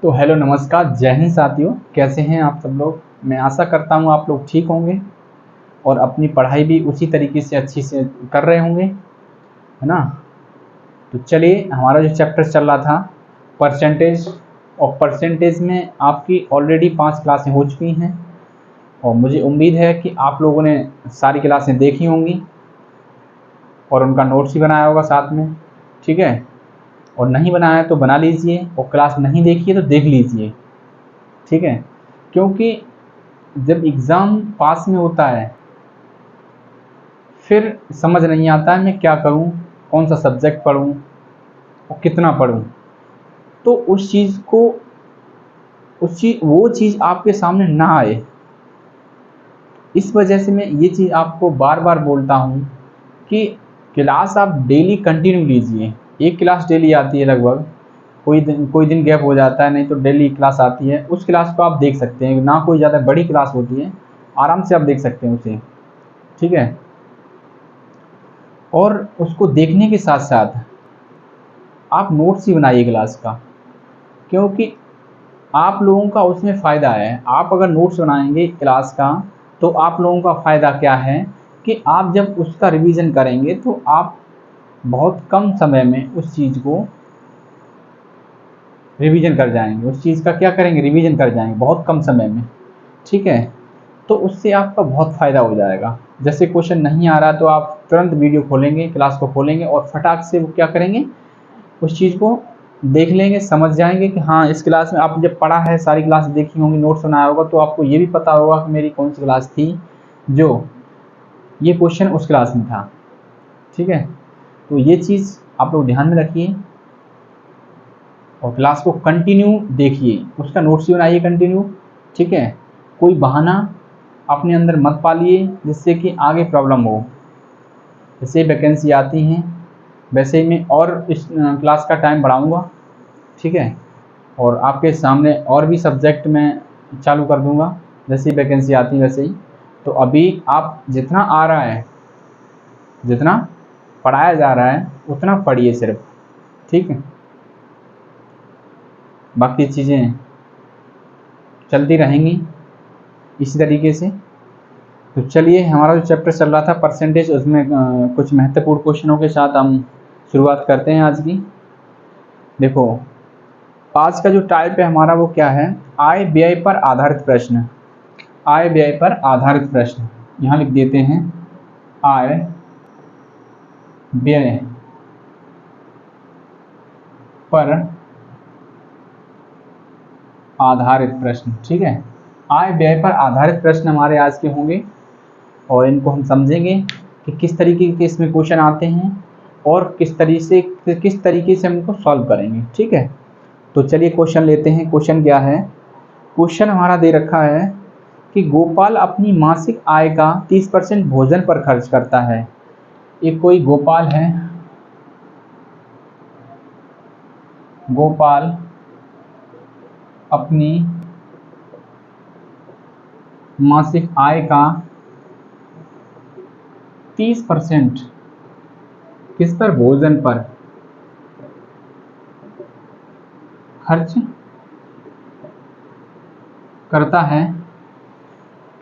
तो हेलो नमस्कार, जय हिंद साथियों। कैसे हैं आप सब लोग। मैं आशा करता हूँ आप लोग ठीक होंगे और अपनी पढ़ाई भी उसी तरीके से अच्छी से कर रहे होंगे, है ना। तो चलिए, हमारा जो चैप्टर चल रहा था परसेंटेज, और परसेंटेज में आपकी ऑलरेडी 5 क्लासें हो चुकी हैं और मुझे उम्मीद है कि आप लोगों ने सारी क्लासें देखी होंगी और उनका नोट्स ही बनाया होगा साथ में, ठीक है। और नहीं बनाया तो बना लीजिए, और क्लास नहीं देखी है तो देख लीजिए, ठीक है। क्योंकि जब एग्ज़ाम पास में होता है फिर समझ नहीं आता है मैं क्या करूं, कौन सा सब्जेक्ट पढूं और कितना पढूं। तो वो चीज़ आपके सामने ना आए, इस वजह से मैं ये चीज़ आपको बार बार बोलता हूँ कि क्लास आप डेली कंटिन्यू लीजिए। एक क्लास डेली आती है लगभग, कोई दिन गैप हो जाता है, नहीं तो डेली क्लास आती है। उस क्लास को आप देख सकते हैं, ना कोई ज़्यादा बड़ी क्लास होती है, आराम से आप देख सकते हैं उसे, ठीक है। और उसको देखने के साथ साथ आप नोट्स ही बनाइए क्लास का, क्योंकि आप लोगों का उसमें फ़ायदा है। आप अगर नोट्स बनाएंगे क्लास का तो आप लोगों का फ़ायदा क्या है कि आप जब उसका रिवीजन करेंगे तो आप बहुत कम समय में उस चीज़ को रिवीजन कर जाएंगे। उस चीज़ का क्या करेंगे, रिवीजन कर जाएंगे बहुत कम समय में, ठीक है। तो उससे आपका बहुत फ़ायदा हो जाएगा। जैसे क्वेश्चन नहीं आ रहा तो आप तुरंत वीडियो खोलेंगे, क्लास को खोलेंगे और फटाक से वो क्या करेंगे, उस चीज़ को देख लेंगे, समझ जाएंगे कि हाँ, इस क्लास में आप जब पढ़ा है, सारी क्लास देखी होंगी, नोट्स बनाया होगा, तो आपको ये भी पता होगा कि मेरी कौन सी क्लास थी जो ये क्वेश्चन उस क्लास में था, ठीक है। तो ये चीज़ आप लोग ध्यान में रखिए और क्लास को कंटिन्यू देखिए, उसका नोट्स भी बनाइए कंटिन्यू, ठीक है। कोई बहाना अपने अंदर मत पालिए जिससे कि आगे प्रॉब्लम हो। जैसे वैकेंसी आती हैं वैसे ही मैं और इस क्लास का टाइम बढ़ाऊँगा, ठीक है। और आपके सामने और भी सब्जेक्ट मैं चालू कर दूंगा जैसे ही वैकेंसी आती है वैसे ही। तो अभी आप जितना आ रहा है, जितना पढ़ाया जा रहा है उतना पढ़िए सिर्फ, ठीक है। बाकी चीज़ें चलती रहेंगी इसी तरीके से। तो चलिए, हमारा जो चैप्टर चल रहा था परसेंटेज, उसमें कुछ महत्वपूर्ण क्वेश्चनों के साथ हम शुरुआत करते हैं आज की। देखो, आज का जो टाइप है हमारा वो क्या है, आय व्यय पर आधारित प्रश्न। आय व्यय पर आधारित प्रश्न, यहाँ लिख देते हैं आय व्यय पर आधारित प्रश्न, ठीक है। आय व्यय पर आधारित प्रश्न हमारे आज के होंगे और इनको हम समझेंगे कि किस तरीके के इसमें क्वेश्चन आते हैं और किस तरीके से हम इनको सॉल्व करेंगे, ठीक है। तो चलिए क्वेश्चन लेते हैं। क्वेश्चन क्या है, क्वेश्चन हमारा दे रखा है कि गोपाल अपनी मासिक आय का 30% भोजन पर खर्च करता है। एक कोई गोपाल है, गोपाल अपनी मासिक आय का 30% किस पर, भोजन पर खर्च करता है।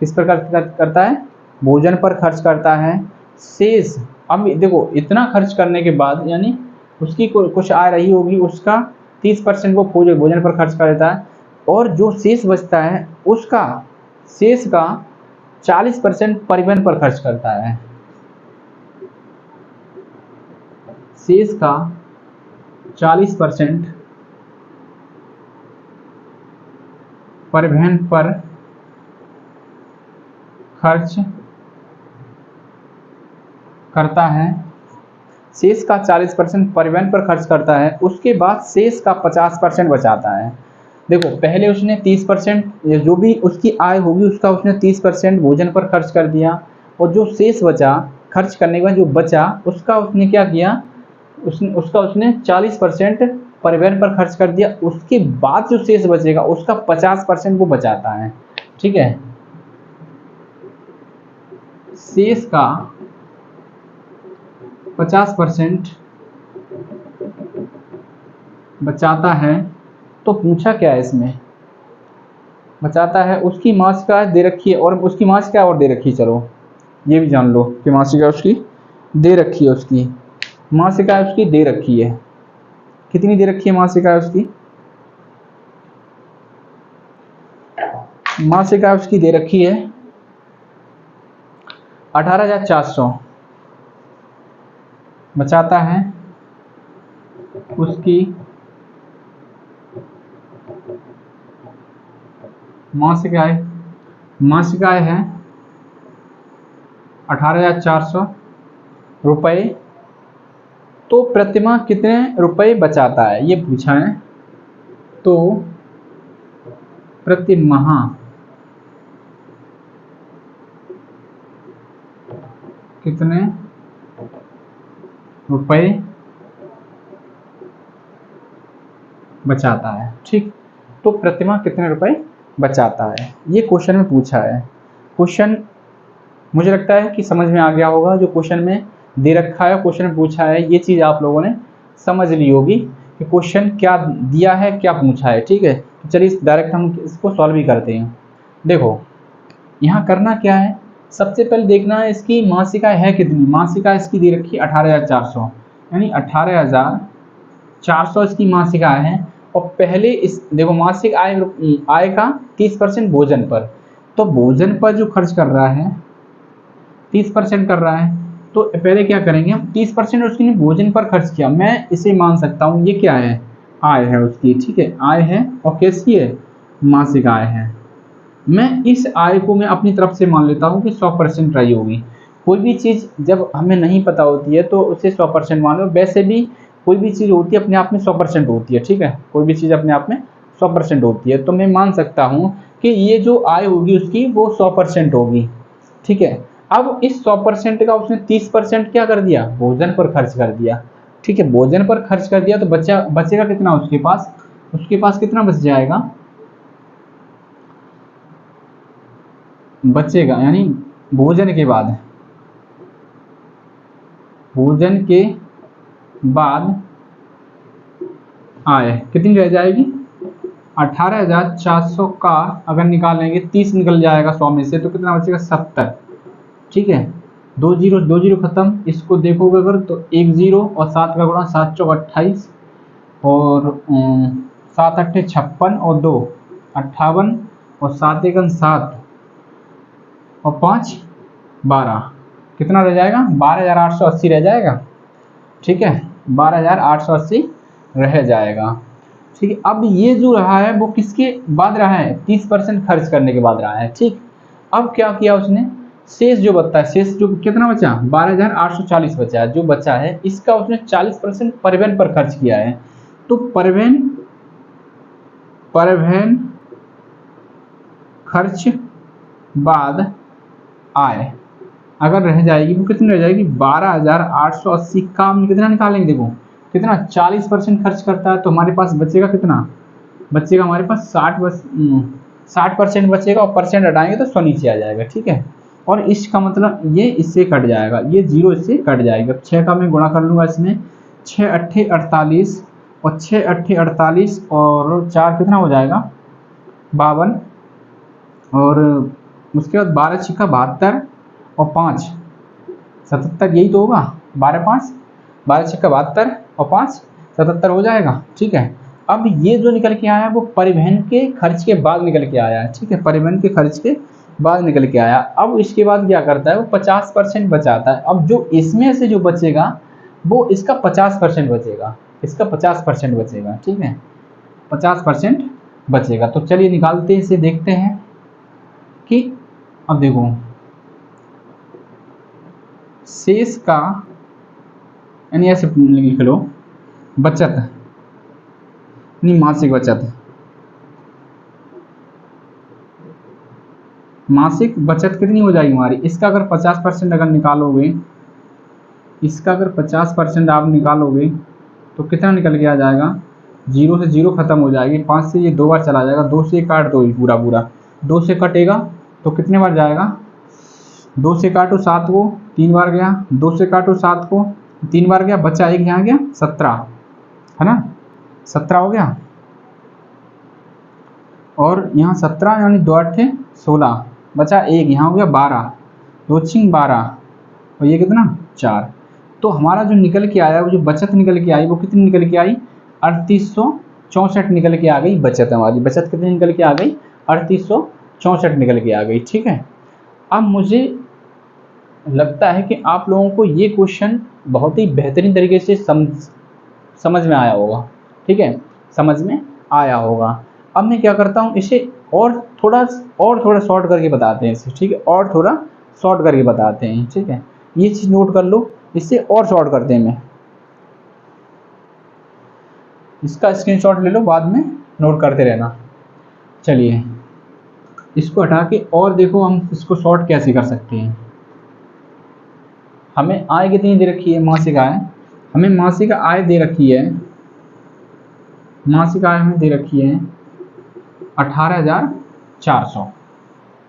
किस पर करता है, भोजन पर खर्च करता है। शेष, अब देखो, इतना खर्च करने के बाद यानी उसकी कुछ आय रही होगी, उसका 30% वो भोजन पर खर्च कर देता है और जो शेष बचता है उसका, शेष का 40% परिवहन पर खर्च करता है। शेष का 40% परिवहन पर खर्च करता है। शेष का 40% परिवहन पर खर्च करता है, उसके बाद शेष का 50% बचाता है। देखो, पहले उसने 30%, जो भी उसकी आय होगी उसका उसने 30% भोजन पर खर्च कर दिया और जो शेष बचा, खर्च करने के बाद जो बचा उसका उसने क्या किया, उसने 40% परिवहन पर खर्च कर दिया। उसके बाद जो शेष बचेगा उसका 50% वो बचाता है, ठीक है। शेष का 50% बचाता है तो पूछा क्या है इसमें, बचाता है उसकी मासिका दे रखी है, और उसकी मासिका और दे रखी है। चलो ये भी जान लो कि मासिका उसकी दे रखी है, उसकी मासिका उसकी दे रखी है। कितनी दे रखी है मासिका उसकी, मासिका उसकी दे रखी है 18,400। बचाता है उसकी मासिकाएं, मासिकाएं हैं 18,400 रुपये, तो प्रतिमाह कितने रुपए बचाता है ये पूछा है। तो प्रतिमाह कितने रुपए बचाता है, ठीक। तो प्रतिमाह कितने रुपए बचाता है, ये क्वेश्चन में पूछा है। क्वेश्चन मुझे लगता है कि समझ में आ गया होगा, जो क्वेश्चन में दे रखा है, क्वेश्चन में पूछा है, ये चीज़ आप लोगों ने समझ ली होगी कि क्वेश्चन क्या दिया है, क्या पूछा है, ठीक है। तो चलिए डायरेक्ट हम इसको सॉल्व भी करते हैं। देखो यहाँ करना क्या है, सबसे पहले देखना है इसकी मासिका है कितनी। मासिका इसकी दे रखी 18,400, यानी 18,400 इसकी मासिका है। और पहले इस देखो मासिक आय का 30% भोजन पर, तो भोजन पर जो खर्च कर रहा है 30% कर रहा है, तो पहले क्या करेंगे हम, 30% उसने भोजन पर खर्च किया, मैं इसे मान सकता हूँ ये क्या है, आय है उसकी, ठीक है, आय है। और कैसी है, मासिक आय है। मैं इस आय को मैं अपनी तरफ से मान लेता हूँ कि 100% रही होगी। कोई भी चीज़ जब हमें नहीं पता होती है तो उसे 100% मान लो। वैसे भी कोई भी चीज़ होती है अपने आप में 100% होती है, ठीक है, कोई भी चीज़ अपने आप में 100% होती है। तो मैं मान सकता हूँ कि ये जो आय होगी उसकी वो 100% होगी, ठीक है। अब इस 100% का उसने 30% क्या कर दिया, भोजन पर खर्च कर दिया, ठीक है। भोजन पर खर्च कर दिया तो बचेगा कितना उसके पास कितना बच जाएगा, बचेगा यानी भोजन के बाद आय कितनी रह जाएगी, 18,400 का अगर निकालेंगे 30 निकल जाएगा 100 में से, तो कितना बचेगा 70, ठीक है। दो जीरो खत्म, इसको देखोगे अगर तो 1 0 और 7 का गुणा 7 चौक 28 और 7 अट्ठे 56 और 2 58 और 7 एकन 7 और 5 12, कितना रह जाएगा 12,880 रह जाएगा, ठीक है, 12,880 रह जाएगा, ठीक है। अब ये जो रहा है वो किसके बाद रहा है, 30% खर्च करने के बाद रहा है, ठीक। अब क्या किया उसने, शेष जो बचता है, शेष जो कितना बचा 12,840 बचा है, जो बचा है इसका उसने 40% परिवहन पर खर्च किया है। तो परिवहन खर्च बाद आय अगर रह जाएगी वो कितनी रह जाएगी 12,880 का हम कितना निकालेंगे, देखो कितना 40% खर्च करता है, तो हमारे पास बचेगा कितना, बचेगा हमारे पास 60% बचेगा, और परसेंट हटाएंगे तो 100 नीचे आ जाएगा, ठीक है। और इसका मतलब ये इससे कट जाएगा, ये 0 इससे कट जाएगा। 6 का मैं गुणा कर लूँगा इसमें, 6 अट्ठे 48 और 6 अट्ठे 48 और 4 कितना हो जाएगा 52, और उसके बाद 12 छिक्का 72 और 5 77, यही तो होगा 12 छिक्का 72 और 5 77 हो जाएगा, ठीक है। अब ये जो निकल के आया वो परिवहन के खर्च के बाद निकल के आया है, ठीक है, परिवहन के खर्च के बाद निकल के आया। अब इसके बाद क्या करता है वो 50% बचाता है। अब जो इसमें से जो बचेगा वो इसका 50% बचेगा, इसका 50% बचेगा, ठीक है, 50% बचेगा। तो चलिए निकालते हैं इसे, देखते हैं कि अब देखो शेष का यानी ऐसे लिख लो, बचत नहीं मासिक बचत, मासिक बचत कितनी हो जाएगी हमारी, इसका अगर 50% अगर निकालोगे, इसका अगर 50% आप निकालोगे तो कितना निकल के आ जाएगा, 0 से 0 खत्म हो जाएगी, 5 से ये 2 बार चला जाएगा, 2 से काट दो पूरा 2 से कटेगा तो कितने बार जाएगा, 2 से काटो 7 को 3 बार गया, 2 से काटो 7 को 3 बार गया, बचा एक यहाँ गया 17, है ना, 17 हो गया। और यहाँ 17 यानी 2 8 16, बचा 1, यहाँ हो गया 12, 2 6 12, और ये कितना 4। तो हमारा जो निकल के आया, वो जो बचत निकल के आई, वो कितनी निकल के आई 3864 निकल के आ गई बचत। हमारी बचत कितनी निकल के आ गई 3864 निकल के आ गई। ठीक है, अब मुझे लगता है कि आप लोगों को ये क्वेश्चन बहुत ही बेहतरीन तरीके से समझ में आया होगा। ठीक है, समझ में आया होगा। अब मैं क्या करता हूँ, इसे और थोड़ा शॉर्ट करके बताते हैं इसे। ठीक है, और थोड़ा शॉर्ट करके बताते हैं। ठीक है, ये चीज़ नोट कर लो, इससे और शॉर्ट करते हैं। मैं इसका स्क्रीनशॉट ले लो, बाद में नोट करते रहना। चलिए इसको हटा के और देखो हम इसको शॉर्ट कैसे कर सकते हैं। हमें आय कितनी दे रखी है, मासिक आय। हमें मासिक आय दे रखी है, मासिक आय हमें दे रखी है 18,400।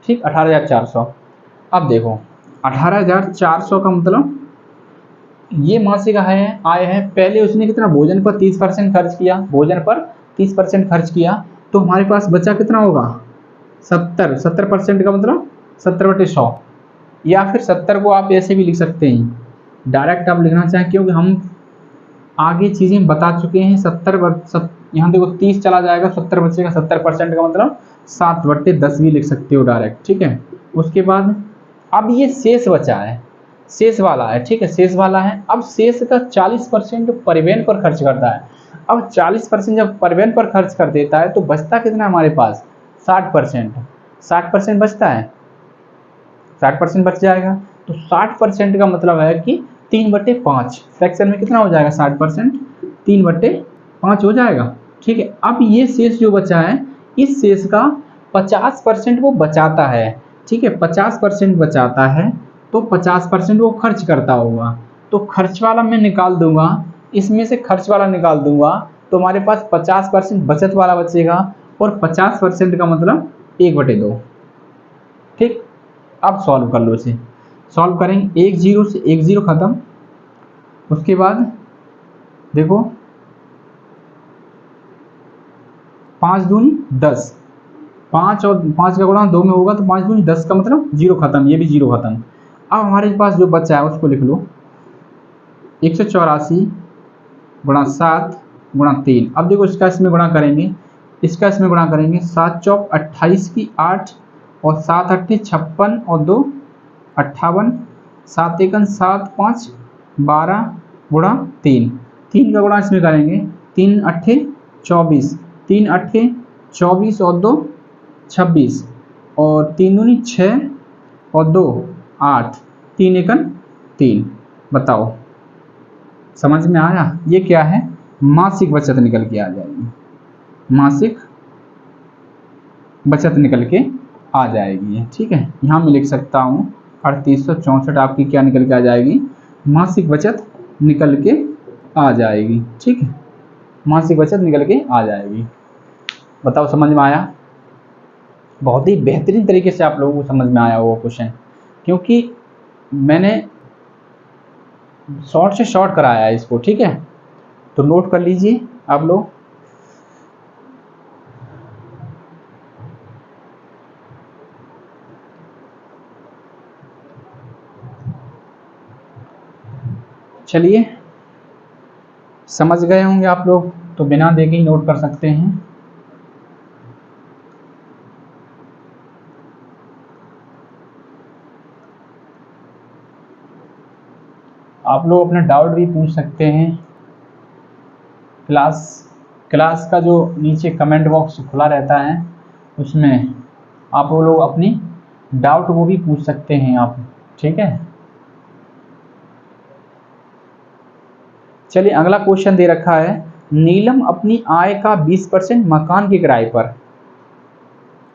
ठीक, 18,400। अब देखो 18,400 का मतलब ये मासिक आय है। पहले उसने कितना भोजन पर 30% खर्च किया, भोजन पर 30% खर्च किया, तो हमारे पास बचा कितना होगा 70% का मतलब 70/100, या फिर 70 को आप ऐसे भी लिख सकते हैं, डायरेक्ट आप लिखना चाहें, क्योंकि हम आगे चीज़ें बता चुके हैं। 70 यहाँ देखो 30 चला जाएगा, 70 बचेगा, 70% का मतलब 7/10 भी लिख सकते हो डायरेक्ट। ठीक है, उसके बाद अब ये शेष बचा है, शेष वाला है। ठीक है, शेष वाला है। अब शेष का 40% परिवहन पर खर्च करता है। अब 40% जब परिवहन पर खर्च कर देता है तो बचता कितना हमारे पास 60%। 60% बचता है, 60% बच जाएगा। तो 60% का मतलब है कि 3/5 फ्रैक्शन में कितना हो जाएगा 60%, 3/5 हो जाएगा। ठीक है, अब ये शेष जो बचा है, इस शेष का 50% वो बचाता है। ठीक है, 50% बचाता है, तो 50% वो खर्च करता होगा। तो खर्च वाला मैं निकाल दूंगा, इसमें से खर्च वाला निकाल दूंगा, तो हमारे पास 50% बचत वाला बचेगा, और 50% का मतलब 1/2। ठीक, अब सॉल्व कर लो इसे। सॉल्व करेंगे, 1 0 से 1 0 खत्म। उसके बाद देखो 5 दूनी 10, 5 और 5 का गुणा 2 में होगा, तो 5 दूनी 10 का मतलब 0 खत्म, ये भी 0 खत्म। अब हमारे पास जो बचा है उसको लिख लो, 184 गुणा 7 गुणा 3। अब देखो इसका इसमें गुणा करेंगे, इसका इसमें गुणा करेंगे, 7 चौक 28 की 8, और 7 8 56, और 2 58, 7 1 7 5 12 गुणा 3। 3 का गुणा इसमें करेंगे, 3 8 24, 3 8 24, और 2 26, और 3 दूनी 6, और 2 8, 3 1 3। बताओ समझ में आया? ये क्या है, मासिक बचत निकल के आ जाएगी, मासिक बचत निकल के आ जाएगी। ठीक है, यहाँ मैं लिख सकता हूँ 3864 आपकी क्या निकल के आ जाएगी, मासिक बचत निकल के आ जाएगी। ठीक है, मासिक बचत निकल के आ जाएगी। बताओ समझ में आया? बहुत ही बेहतरीन तरीके से आप लोगों को समझ में आया वो क्वेश्चन, क्योंकि मैंने शॉर्ट से शॉर्ट कराया है इसको। ठीक है, तो नोट कर लीजिए आप लोग। चलिए समझ गए होंगे आप लोग, तो बिना देखे ही नोट कर सकते हैं। आप लोग अपना डाउट भी पूछ सकते हैं। क्लास का जो नीचे कमेंट बॉक्स खुला रहता है, उसमें आप वो लोग अपनी डाउट वो भी पूछ सकते हैं आप। ठीक है, चलिए अगला क्वेश्चन दे रखा है, नीलम अपनी आय का 20% मकान के किराए पर।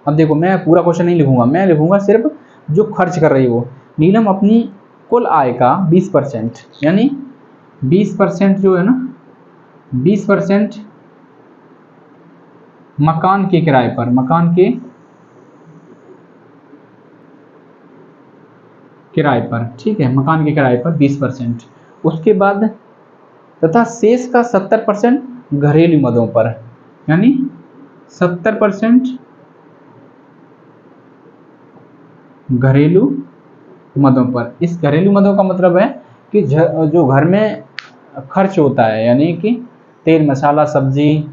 अब देखो मैं पूरा क्वेश्चन नहीं लिखूंगा, मैं लिखूंगा सिर्फ जो खर्च कर रही हो। नीलम अपनी कुल आय का 20%, यानी 20% जो है ना, 20% मकान के किराए पर, मकान के किराए पर। ठीक है, मकान के किराए पर 20%। उसके बाद तथा शेष का 70% घरेलू मदों पर, यानी 70% घरेलू मदों पर। इस घरेलू मदों का मतलब है कि जो घर में खर्च होता है, यानी कि तेल मसाला सब्जी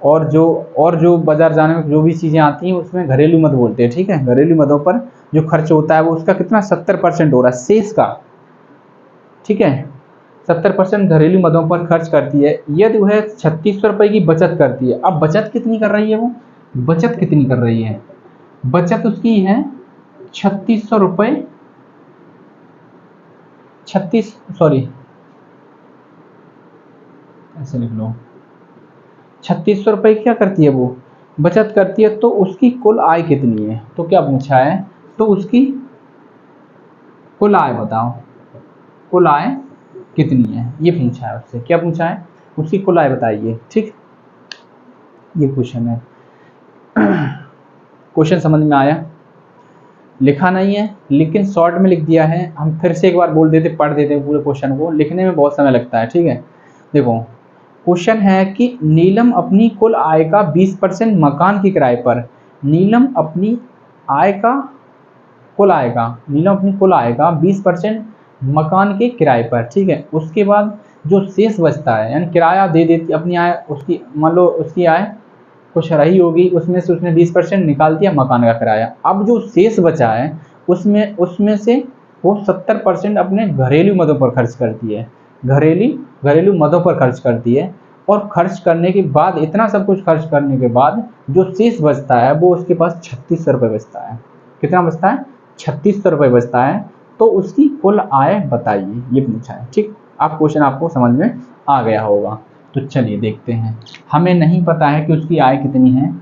और जो बाजार जाने में जो भी चीज़ें आती हैं उसमें घरेलू मद बोलते हैं। ठीक है, घरेलू मदों पर जो खर्च होता है वो उसका कितना 70% हो रहा है शेष का। ठीक है, 70% घरेलू मदों पर खर्च करती है। यदि वह 3600 रुपये की बचत करती है, अब बचत कितनी कर रही है, वो बचत कितनी कर रही है, बचत उसकी है 3600 रुपये, 3600 रुपये क्या करती है, वो बचत करती है। तो उसकी कुल आय कितनी है, तो क्या पूछा है, तो उसकी कुल आय बताओ, कुल आय कितनी है, ये पूछा है उससे। क्या पूछा है, उसकी कुल आय बताइए। ठीक, ये क्वेश्चन है। क्वेश्चन समझ में आया, लिखा नहीं है लेकिन शॉर्ट में लिख दिया है। हम फिर से एक बार बोल देते, पढ़ देते पूरे क्वेश्चन को, लिखने में बहुत समय लगता है। ठीक है, देखो क्वेश्चन है कि नीलम अपनी कुल आय का 20% मकान के किराए पर, नीलम अपनी आय का नीलम अपनी कुल आय का 20% मकान के किराए पर। ठीक है, उसके बाद जो शेष बचता है, यानी किराया दे देती अपनी आय, उसकी मान लो उसकी आय कुछ रही होगी, उसमें से उसने 20% निकाल दिया मकान का किराया। अब जो शेष बचा है उसमें से वो 70% अपने घरेलू मदों पर खर्च करती है, घरेलू मदों पर खर्च करती है। और खर्च करने के बाद, इतना सब कुछ खर्च करने के बाद जो शेष बचता है वो उसके पास 3600 रुपये बचता है। कितना बचता है, 3600 रुपये बचता है। तो उसकी कुल आय बताइए, ये पूछा है। ठीक, आप क्वेश्चन आपको समझ में आ गया होगा। तो चलिए देखते हैं, हमें नहीं पता है कि उसकी आय कितनी है।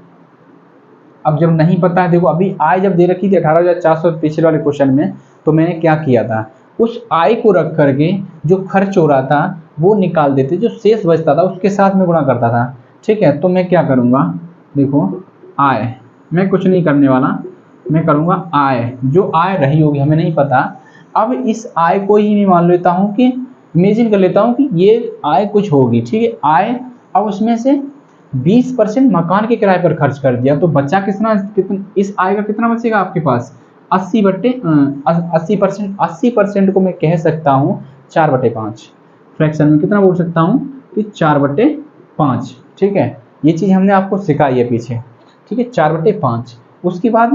अब जब नहीं पता है, देखो अभी आय जब दे रखी थी 18,400 पिछले वाले क्वेश्चन में, तो मैंने क्या किया था, उस आय को रख करके जो खर्च हो रहा था वो निकाल देते, जो शेष बचता था उसके साथ में गुणा करता था। ठीक है, तो मैं क्या करूँगा, देखो आय, मैं कुछ नहीं करने वाला, मैं करूँगा आय, जो आय रही होगी हमें नहीं पता। अब इस आय को ही मैं मान लेता हूँ कि इमेजिन कर लेता हूँ कि ये आय कुछ होगी। ठीक है, आय, अब उसमें से 20% मकान के किराए पर खर्च कर दिया, तो बचा कितना, इस आय का कितना बचेगा आपके पास, 80% को मैं कह सकता हूँ 4/5, फ्रैक्शन में कितना बोल सकता हूँ कि 4/5। ठीक है, ये चीज़ हमने आपको सिखाई है पीछे। ठीक है, 4/5। उसके बाद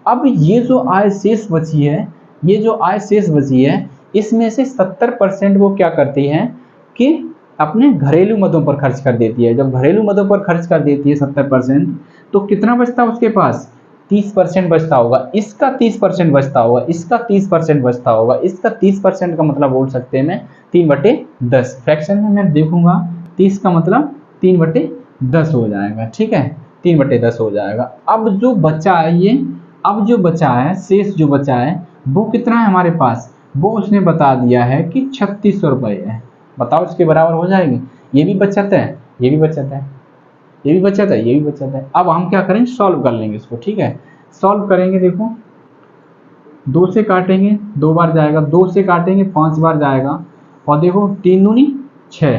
अब ये जो आय शेष बची है, ये जो आय शेष बची है, इसमें से 70% वो क्या करती है कि अपने घरेलू मदों पर खर्च कर देती है। जब घरेलू मदों पर खर्च कर देती है 70%, तो कितना बचता है उसके पास, 30% बचता होगा, इसका 30% बचता होगा, इसका 30% बचता होगा, इसका 30% का मतलब बोल सकते हैं मैं 3/10। फ्रैक्शन में मैं देखूंगा 30 का मतलब 3/10 हो जाएगा। ठीक है, 3/10 हो जाएगा। अब जो बचा है ये, अब जो बचा है शेष जो बचा है वो कितना है हमारे पास, वो उसने बता दिया है कि 3600 रुपये है। बताओ इसके बराबर हो जाएगी, ये भी बचत है, ये भी बचत है, ये भी बचत है, ये भी बचत है। अब हम क्या करेंगे, सॉल्व कर लेंगे इसको। ठीक है, सॉल्व करेंगे, देखो 2 से काटेंगे 2 बार जाएगा, 2 से काटेंगे 5 बार जाएगा, और देखो 3 दूनी 6,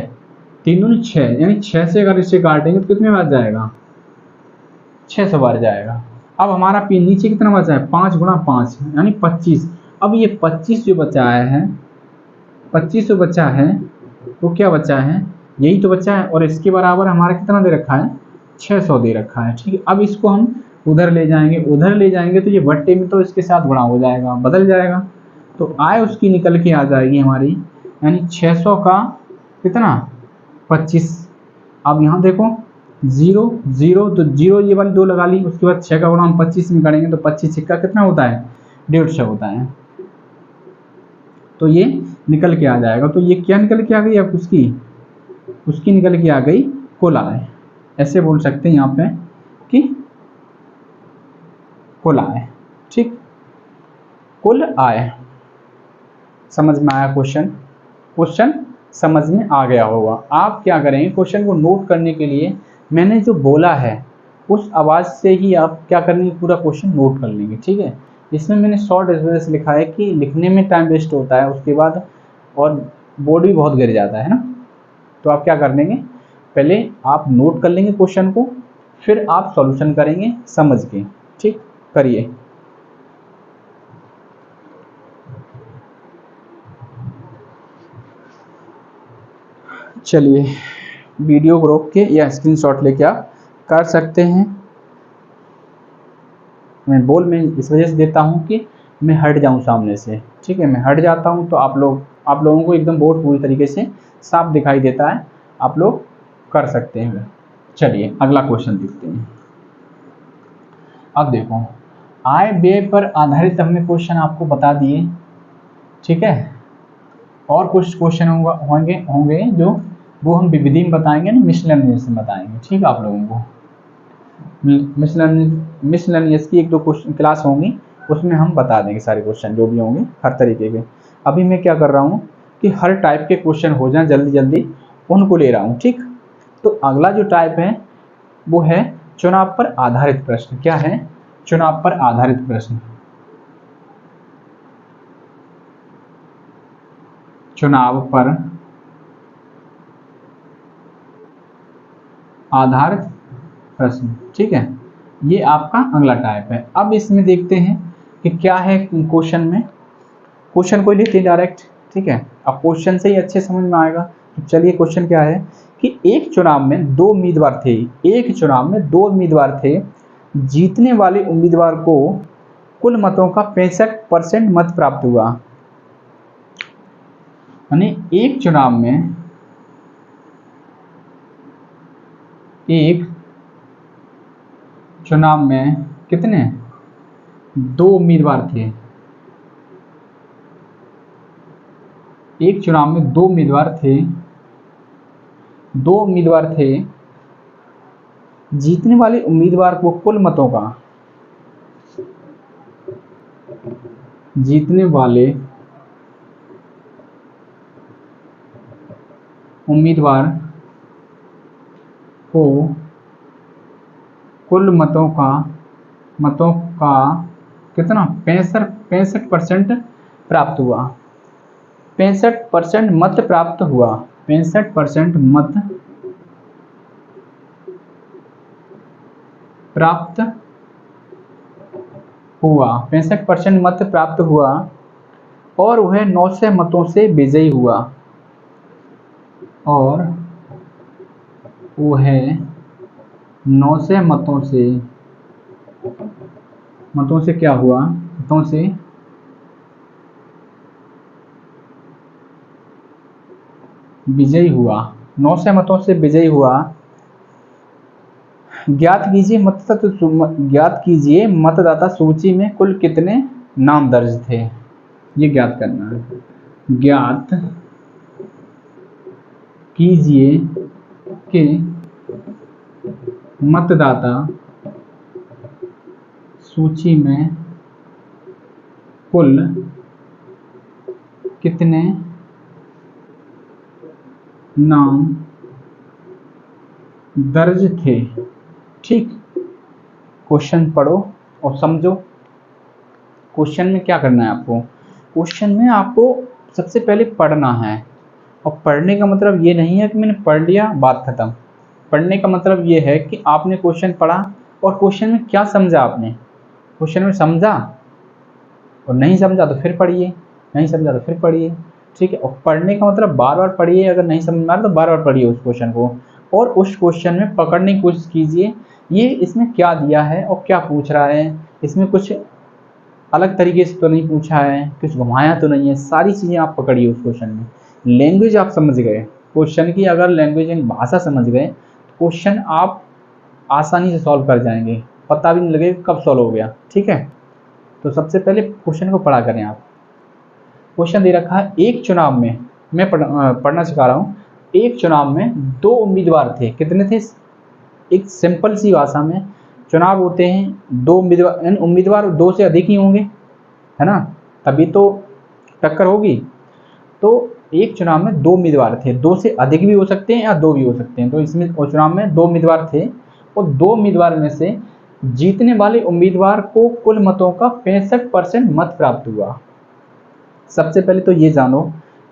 3 दूनी 6, यानी 6 से अगर इसे काटेंगे तो कितने बार जाएगा, 600 बार जाएगा। अब हमारा पी नीचे कितना बचा है, 5 गुणा 5 यानी 25। अब ये 25 जो बचा है, 25 जो बचा है वो क्या बचा है, यही तो बचा है, और इसके बराबर हमारा कितना दे रखा है, 600 दे रखा है। ठीक है, अब इसको हम उधर ले जाएंगे, उधर ले जाएंगे तो ये बट्टे में तो इसके साथ गुणा हो जाएगा, बदल जाएगा, तो आय उसकी निकल के आ जाएगी हमारी, यानी 600 का कितना 25। अब यहाँ देखो 0 0, तो 0 ये वाली 2 लगा ली, उसके बाद 6 का गुणा हम 25 में करेंगे तो 25 का कितना होता है, 150 होता है। तो ये निकल के आ जाएगा। तो ये क्या निकल के आ गई, अब उसकी निकल के आ गई कुल आय। ऐसे बोल सकते हैं यहाँ पे कि कुल आय। ठीक, कुल आय। समझ में आया क्वेश्चन, क्वेश्चन समझ में आ गया होगा। आप क्या करेंगे, क्वेश्चन को नोट करने के लिए मैंने जो बोला है उस आवाज़ से ही आप क्या करेंगे, पूरा क्वेश्चन नोट कर लेंगे। ठीक है, इसमें मैंने शॉर्ट इस वजह से लिखा है कि लिखने में टाइम वेस्ट होता है, उसके बाद और बोर्ड भी बहुत गिर जाता है ना। तो आप क्या कर लेंगे, पहले आप नोट कर लेंगे क्वेश्चन को, फिर आप सॉल्यूशन करेंगे समझ के। ठीक, करिए। चलिए वीडियो को रोक के या स्क्रीनशॉट लेके आप कर सकते हैं। मैं इस वजह से देता हूँ कि मैं हट जाऊँ सामने से, ठीक है। मैं हट जाता हूँ तो आप लोगों को एकदम बोर्ड पूरी तरीके से साफ दिखाई देता है, आप लोग कर सकते हैं। चलिए अगला क्वेश्चन देखते हैं। अब देखो, आय व्यय पर आधारित हमने क्वेश्चन आपको बता दिए, ठीक है। और कुछ क्वेश्चन होंगे जो वो हम विविधि में बताएंगे ना, मिसलेनियस में बताएंगे, ठीक है। आप लोगों को मिसलेनियस की 1-2 क्वेश्चन क्लास होंगी, उसमें हम बता देंगे सारे क्वेश्चन जो भी होंगे हर तरीके के। अभी मैं क्या कर रहा हूँ कि हर टाइप के क्वेश्चन हो जाए जल्दी जल्दी, उनको ले रहा हूँ, ठीक। तो अगला जो टाइप है वो है चुनाव पर आधारित प्रश्न। क्या है? चुनाव पर आधारित प्रश्न। चुनाव पर आधारित प्रश्न, ठीक है। ये आपका अगला टाइप है। अब इसमें देखते हैं कि क्या है क्वेश्चन में। क्वेश्चन को लेते हैं डायरेक्ट, ठीक है। अब क्वेश्चन से ही अच्छे समझ में आएगा। तो चलिए क्वेश्चन क्या है कि एक चुनाव में 2 उम्मीदवार थे। एक चुनाव में 2 उम्मीदवार थे। जीतने वाले उम्मीदवार को कुल मतों का 65% मत प्राप्त हुआ। यानी एक चुनाव में कितने? 2 उम्मीदवार थे। एक चुनाव में 2 उम्मीदवार थे। 2 उम्मीदवार थे। जीतने वाले उम्मीदवार को कुल मतों का, जीतने वाले उम्मीदवार को कुल मतों का कितना? 65% प्राप्त हुआ। 65% मत प्राप्त हुआ। 65% मत प्राप्त हुआ। 65% मत प्राप्त हुआ और वह 900 मतों से विजयी हुआ। और वह 900 मतों से क्या हुआ? मतों से विजयी हुआ। 900 मतों से विजयी हुआ। ज्ञात कीजिए मतदाता सूची में कुल कितने नाम दर्ज थे। ये ज्ञात करना है। ज्ञात कीजिए कि मतदाता सूची में कुल कितने नाम दर्ज थे, ठीक। क्वेश्चन पढ़ो और समझो। क्वेश्चन में क्या करना है आपको? क्वेश्चन में आपको सबसे पहले पढ़ना है। और पढ़ने का मतलब ये नहीं है कि मैंने पढ़ लिया बात खत्म। पढ़ने का मतलब ये है कि आपने क्वेश्चन पढ़ा और क्वेश्चन में क्या समझा आपने। क्वेश्चन में समझा और नहीं समझा तो फिर पढ़िए, नहीं समझा तो फिर पढ़िए, ठीक है। और पढ़ने का मतलब बार बार पढ़िए। अगर नहीं समझ में आ रहा तो बार बार पढ़िए उस क्वेश्चन को और उस क्वेश्चन में पकड़ने की कोशिश कीजिए ये इसमें क्या दिया है और क्या पूछ रहा है। इसमें कुछ अलग तरीके से तो नहीं पूछा है, कुछ घुमाया तो नहीं है। सारी चीज़ें आप पकड़िए उस क्वेश्चन में। लैंग्वेज आप समझ गए क्वेश्चन की, अगर लैंग्वेज यानी भाषा समझ गए तो क्वेश्चन आप आसानी से सॉल्व कर जाएंगे, पता भी नहीं लगेगा कब सॉल्व हो गया, ठीक है। तो सबसे पहले क्वेश्चन को पढ़ा करें आप। क्वेश्चन दे रखा है एक चुनाव में, मैं पढ़ना सिखा रहा हूँ। एक चुनाव में 2 उम्मीदवार थे। कितने थे? एक सिंपल सी भाषा में चुनाव होते हैं 2 उम्मीदवार, उम्मीदवार 2 से अधिक ही होंगे, है ना, तभी तो टक्कर होगी। तो एक चुनाव में 2 उम्मीदवार थे। 2 से अधिक भी हो सकते हैं या 2 भी हो सकते हैं। तो इसमें चुनाव में 2 उम्मीदवार थे और 2 उम्मीदवार में से जीतने वाले उम्मीदवार को कुल मतों का 65% मत प्राप्त हुआ। सबसे पहले तो ये जानो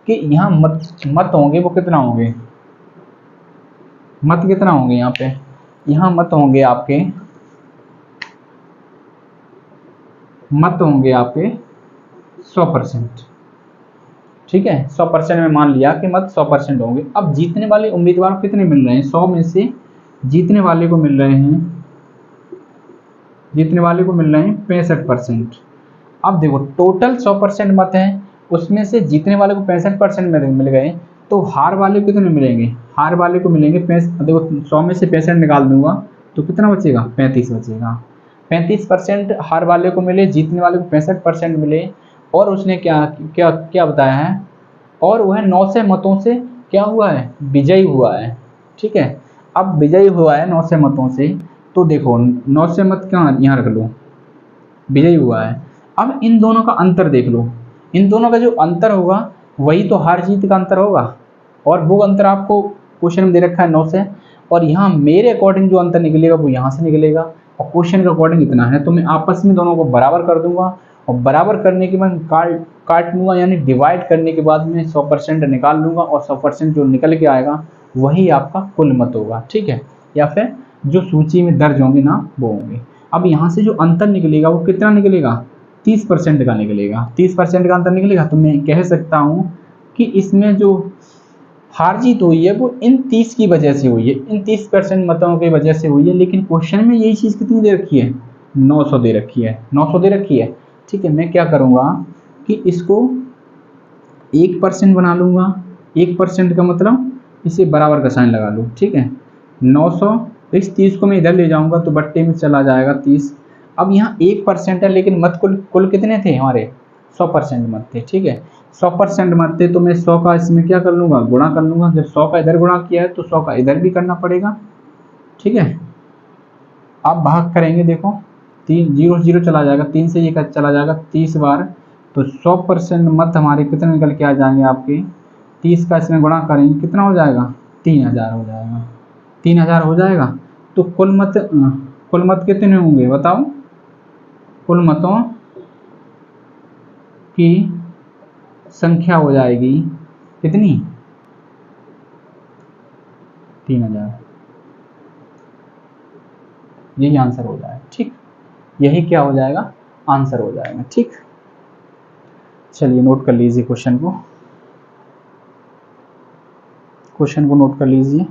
कि यहाँ मत होंगे वो कितना होंगे? मत कितना होंगे यहाँ पे? यहाँ मत होंगे आपके 100%, ठीक है, 100% में मान लिया कि मत 100% होंगे। अब जीतने वाले उम्मीदवार को कितने मिल रहे हैं, 100 में से जीतने वाले को मिल रहे हैं 65%। अब देखो टोटल 100% मत हैं, उसमें से जीतने वाले को 65% मिल गए, तो हार वाले को कितने मिलेंगे, हार वाले को मिलेंगे देखो 100 में से 65 निकाल दूंगा तो कितना बचेगा, 35 बचेगा। 35% हार वाले को मिले, जीतने वाले को 65% मिले, और उसने क्या क्या क्या बताया है, और वह 9 से मतों से क्या हुआ है, विजयी हुआ है। ठीक है, अब विजयी हुआ है 9 से मतों से, तो देखो 9 से मत क्या यहाँ रख लो, विजयी हुआ है। अब इन दोनों का अंतर देख लो, इन दोनों का जो अंतर होगा वही तो हार जीत का अंतर होगा, और वो अंतर आपको क्वेश्चन में दे रखा है 9 से, और यहाँ मेरे अकॉर्डिंग जो अंतर निकलेगा वो यहाँ से निकलेगा, और क्वेश्चन के अकॉर्डिंग इतना है, तो मैं आपस में दोनों को बराबर कर दूंगा, और बराबर करने के बाद काट लूँगा, यानी डिवाइड करने के बाद में 100% निकाल लूँगा, और 100% जो निकल के आएगा वही आपका कुल मत होगा। ठीक है, या फिर जो सूची में दर्ज होंगे ना वो होंगे। अब यहाँ से जो अंतर निकलेगा वो कितना निकलेगा, 30% का निकलेगा। 30% का अंतर निकलेगा, तो मैं कह सकता हूँ कि इसमें जो हार जीत हुई है वो इन 30 की वजह से हुई है, इन 30% मतों की वजह से हुई है। लेकिन क्वेश्चन में यही चीज़ कितनी दे रखी है, 900 दे रखी है, 900 दे रखी है। ठीक है, मैं क्या करूँगा कि इसको 1% बना लूँगा। 1% का मतलब इसे बराबर का साइन लगा लूँ। ठीक है, 900, इस 30 को मैं इधर ले जाऊँगा तो बट्टे में चला जाएगा 30। अब यहाँ 1% है, लेकिन मत कुल कितने थे हमारे, 100% मत थे। ठीक है, 100% मत थे, तो मैं 100 का इसमें क्या कर लूँगा, गुणा कर लूँगा। जब 100 का इधर गुणा किया है तो 100 का इधर भी करना पड़ेगा। ठीक है, आप भाग करेंगे, देखो 3 0 0 चला जाएगा, 3 से ये चला जाएगा 30 बार, तो 100% मत हमारे कितने निकल के आ जाएंगे आपके, 30 का इसमें गुणा करेंगे कितना हो जाएगा, 3000 हो जाएगा। 3000 हो जाएगा, तो कुल मत कितने होंगे बताओ, कुल मतों की संख्या हो जाएगी कितनी, 3000। यही आंसर हो जाएगा। ठीक, यही क्या हो जाएगा, आंसर हो जाएगा। ठीक, चलिए नोट कर लीजिए क्वेश्चन को नोट कर लीजिए।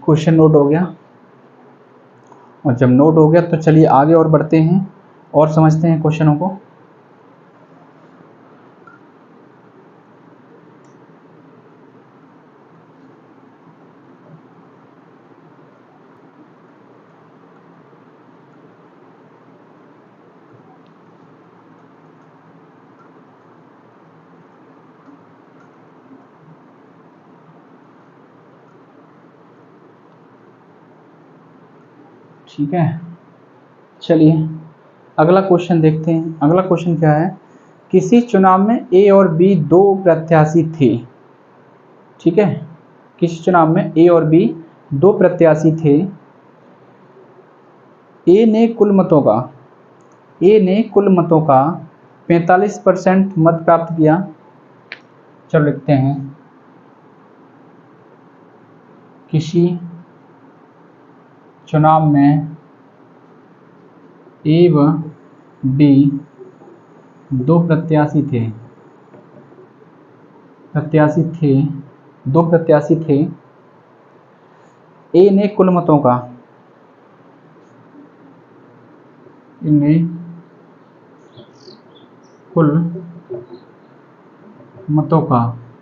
क्वेश्चन नोट हो गया, और जब नोट हो गया तो चलिए आगे और बढ़ते हैं और समझते हैं क्वेश्चनों को। ठीक है, चलिए अगला क्वेश्चन देखते हैं। अगला क्वेश्चन क्या है, किसी चुनाव में ए और बी दो प्रत्याशी थे। ठीक है, किसी चुनाव में ए और बी दो प्रत्याशी थे। ए ने कुल मतों का 45% मत प्राप्त किया। चलो लिखते हैं, किसी चुनाव में ए व बी दो प्रत्याशी थे। ए ने कुल मतों का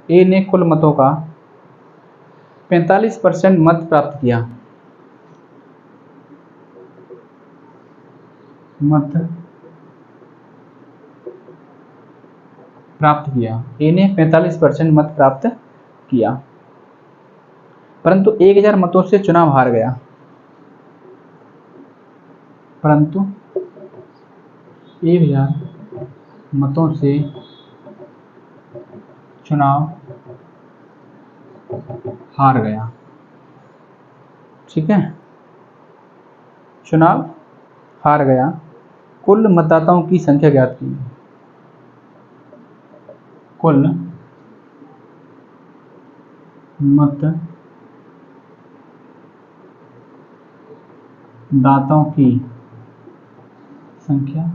ए ने कुल मतों का 45% मत प्राप्त किया। ए ने 45% मत प्राप्त किया, परंतु 1000 मतों से चुनाव हार गया। परंतु 1000 मतों से चुनाव हार गया। ठीक है, चुनाव हार गया। कुल मतदाताओं की संख्या ज्ञात कीजिए। कुल मतदाताओं की संख्या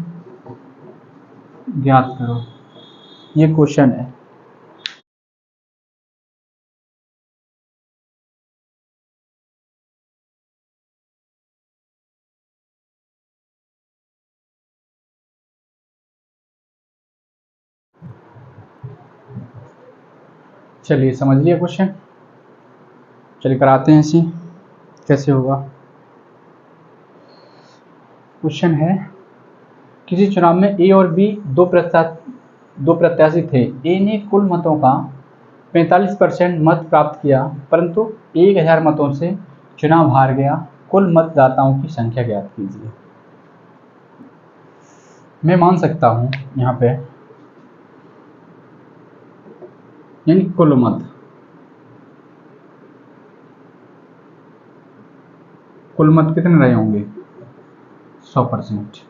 ज्ञात करो, ये क्वेश्चन है। चलिए समझ लिया क्वेश्चन, चलिए कराते हैं इसे कैसे होगा। क्वेश्चन है, किसी चुनाव में ए और बी दो प्रत्याशी थे। ए ने कुल मतों का 45% मत प्राप्त किया, परंतु 1000 मतों से चुनाव हार गया। कुल मतदाताओं की संख्या ज्ञात कीजिए। मैं मान सकता हूं यहाँ पे, यानी कुल मत कितने रहे होंगे? 100%।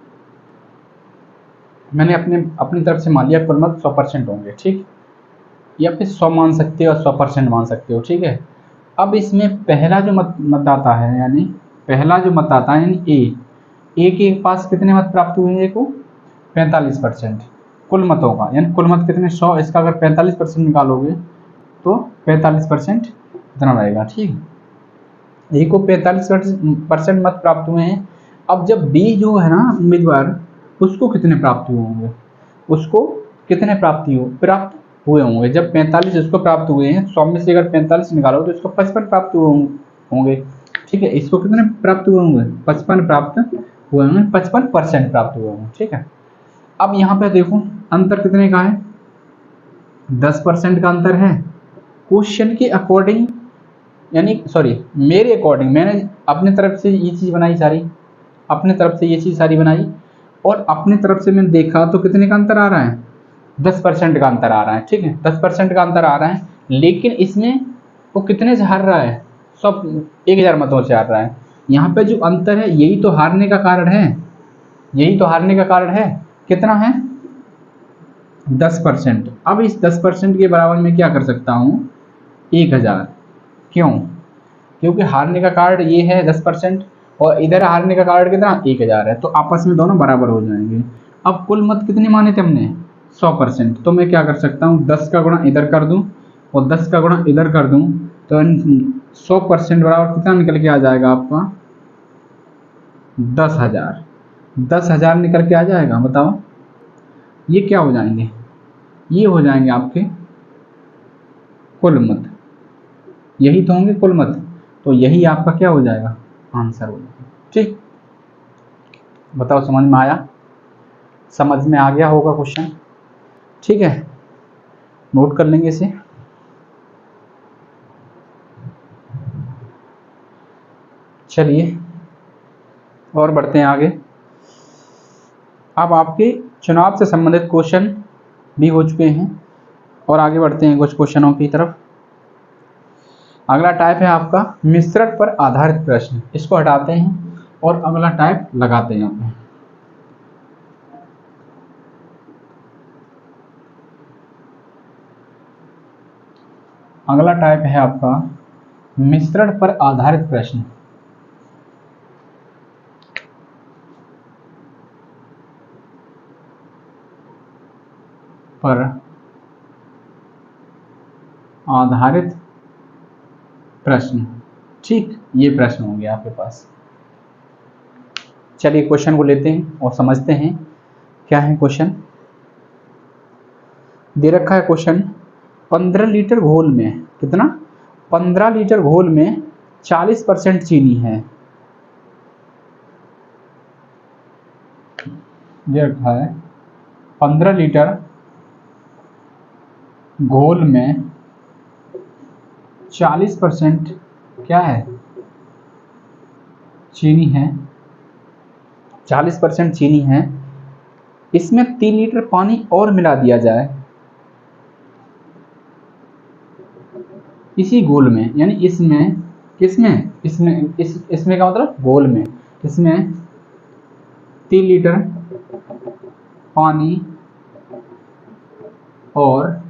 मैंने अपनी तरफ से मान लिया कुल मत 100% होंगे। ठीक, या फिर 100 मान सकते हो और 100% मान सकते हो। ठीक है, अब इसमें पहला जो मतदाता है, यानी पहला जो मतदाता है यानी ए के पास कितने मत प्राप्त हुए हैं? को 45% कुल मतों का, यानी कुल मत कितने? 100। इसका अगर 45% निकालोगे तो 45% इतना रहेगा। ठीक, ए को 45% मत प्राप्त हुए हैं। अब जब बी जो है ना उम्मीदवार, उसको कितने प्राप्त हुए होंगे? उसको कितने प्राप्त हुए होंगे? जब 45 इसको प्राप्त हुए हैं, 100 में से अगर 45 निकालो तो इसको 55 प्राप्त हुए होंगे। ठीक है, इसको कितने प्राप्त हुए होंगे? 55 प्राप्त हुए होंगे, 55% प्राप्त हुए होंगे। ठीक है, अब यहाँ पे देखो अंतर कितने का है? 10% का अंतर है। क्वेश्चन के अकॉर्डिंग, यानी सॉरी मेरे अकॉर्डिंग, मैंने अपने तरफ से ये चीज़ बनाई सारी, अपने तरफ से ये चीज़ सारी बनाई, और अपनी तरफ से मैंने देखा तो कितने का अंतर आ रहा है? 10% का अंतर आ रहा है। ठीक है, 10% का अंतर आ रहा है, लेकिन इसमें वो कितने से हार रहा है? 1000 मतों से हार रहा है। यहाँ पे जो अंतर है यही तो हारने का कारण है, यही तो हारने का कारण है। कितना है? 10%। अब इस 10% के बराबर में क्या कर सकता हूँ? 1000। क्यों? क्योंकि हारने का कारण ये है 10%, और इधर हारने का कारण कितना? 1000 है, तो आपस में दोनों बराबर हो जाएंगे। अब कुल मत कितने माने थे हमने? 100%। तो मैं क्या कर सकता हूँ? 10 का गुणा इधर कर दूं और 10 का गुणा इधर कर दूं, तो 100% बराबर कितना निकल के आ जाएगा आपका? 10,000। 10,000 निकल के आ जाएगा। बताओ ये क्या हो जाएंगे? ये हो जाएंगे आपके कुल मत, यही तो होंगे कुल मत। तो यही आपका क्या हो जाएगा? आंसर हो जाएगा। ठीक, बताओ समझ में आया? समझ में आ गया होगा क्वेश्चन। ठीक है, नोट कर लेंगे इसे। चलिए और बढ़ते हैं आगे। अब आपके चुनाव से संबंधित क्वेश्चन भी हो चुके हैं, और आगे बढ़ते हैं कुछ क्वेश्चनों की तरफ। अगला टाइप है आपका मिश्रण पर आधारित प्रश्न। इसको हटाते हैं और अगला टाइप लगाते हैं यहाँ पे। अगला टाइप है आपका मिश्रण पर आधारित प्रश्न। पर आधारित प्रश्न। ठीक, ये प्रश्न होंगे आपके पास। चलिए क्वेश्चन को लेते हैं और समझते हैं क्या है क्वेश्चन। दे रखा है क्वेश्चन, 15 लीटर घोल में कितना? 15 लीटर घोल में 40% चीनी है। दे रखा है 15 लीटर घोल में 40% क्या है? चीनी है। 40% चीनी है, इसमें 3 लीटर पानी और मिला दिया जाए इसी घोल में, यानी इसमें, किसमें, इसमें का मतलब घोल में, इसमें 3 लीटर पानी और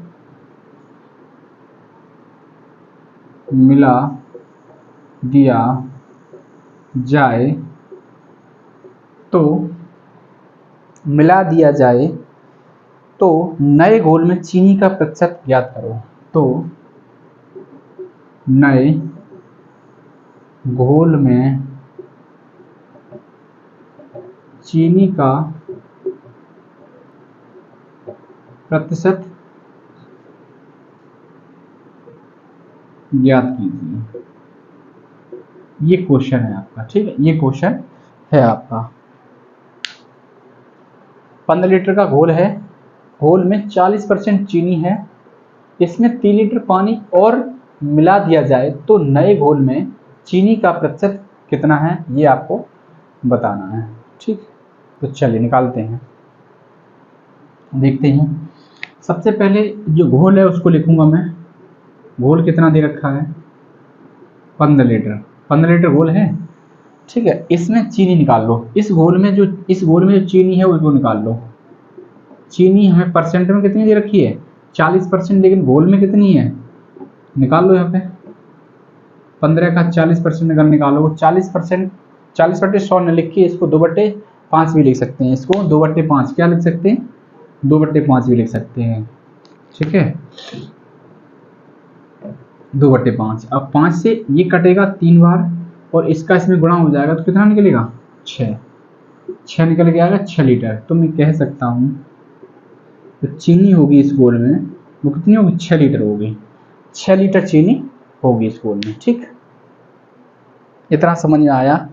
मिला दिया जाए तो नए घोल में चीनी का प्रतिशत ज्ञात करो। तो नए घोल में चीनी का प्रतिशत ज्ञात कीजिए। ये क्वेश्चन है आपका, ठीक है, ये क्वेश्चन है आपका। 15 लीटर का घोल है, घोल में 40% चीनी है, इसमें 3 लीटर पानी और मिला दिया जाए तो नए घोल में चीनी का प्रतिशत कितना है, ये आपको बताना है। ठीक, तो चलिए निकालते हैं, देखते हैं। सबसे पहले जो घोल है उसको लिखूंगा मैं। घोल कितना दे रखा है, 15 लीटर, 15 लीटर घोल है, ठीक है। इसमें चीनी निकाल लो, इस घोल में जो चीनी है उसको निकाल लो। चीनी हमें परसेंट में कितनी दे रखी है, 40%, लेकिन घोल में कितनी है, निकाल लो यहाँ पे। 15 का 40% अगर निकालो, 40%, 40/100 न लिख के इसको 2/5 भी लिख सकते हैं, इसको 2/5 क्या लिख सकते हैं, 2/5 भी लिख सकते हैं, ठीक है, 2/5। अब 5 से ये कटेगा 3 बार और इसका इसमें गुणा हो जाएगा तो कितना निकलेगा, 6 निकल के आएगा 6 लीटर। तो मैं कह सकता हूँ तो चीनी होगी इस घोल में, वो कितनी होगी, 6 लीटर होगी, 6 लीटर चीनी होगी इस घोल में। ठीक, इतना समझ में आया,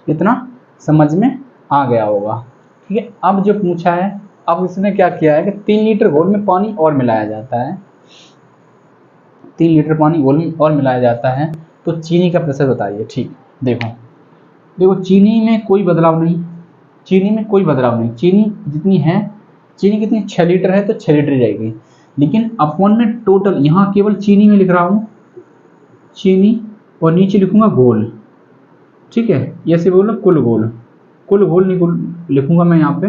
इतना समझ में आ गया होगा, ठीक है। अब जो पूछा है, अब इसने क्या किया है कि 3 लीटर घोल में पानी और मिलाया जाता है, 3 लीटर पानी घोल में और मिलाया जाता है तो चीनी का प्रतिशत बताइए। ठीक, देखो चीनी में कोई बदलाव नहीं, चीनी में कोई बदलाव नहीं, चीनी जितनी है, चीनी कितनी, 6 लीटर है तो 6 लीटर रहेगी, लेकिन अपन में टोटल यहाँ केवल चीनी में लिख रहा हूँ, चीनी, और नीचे लिखूंगा घोल, ठीक है, ऐसे बोलो कुल घोल, कुल घोल लिखूंगा मैं यहाँ पे।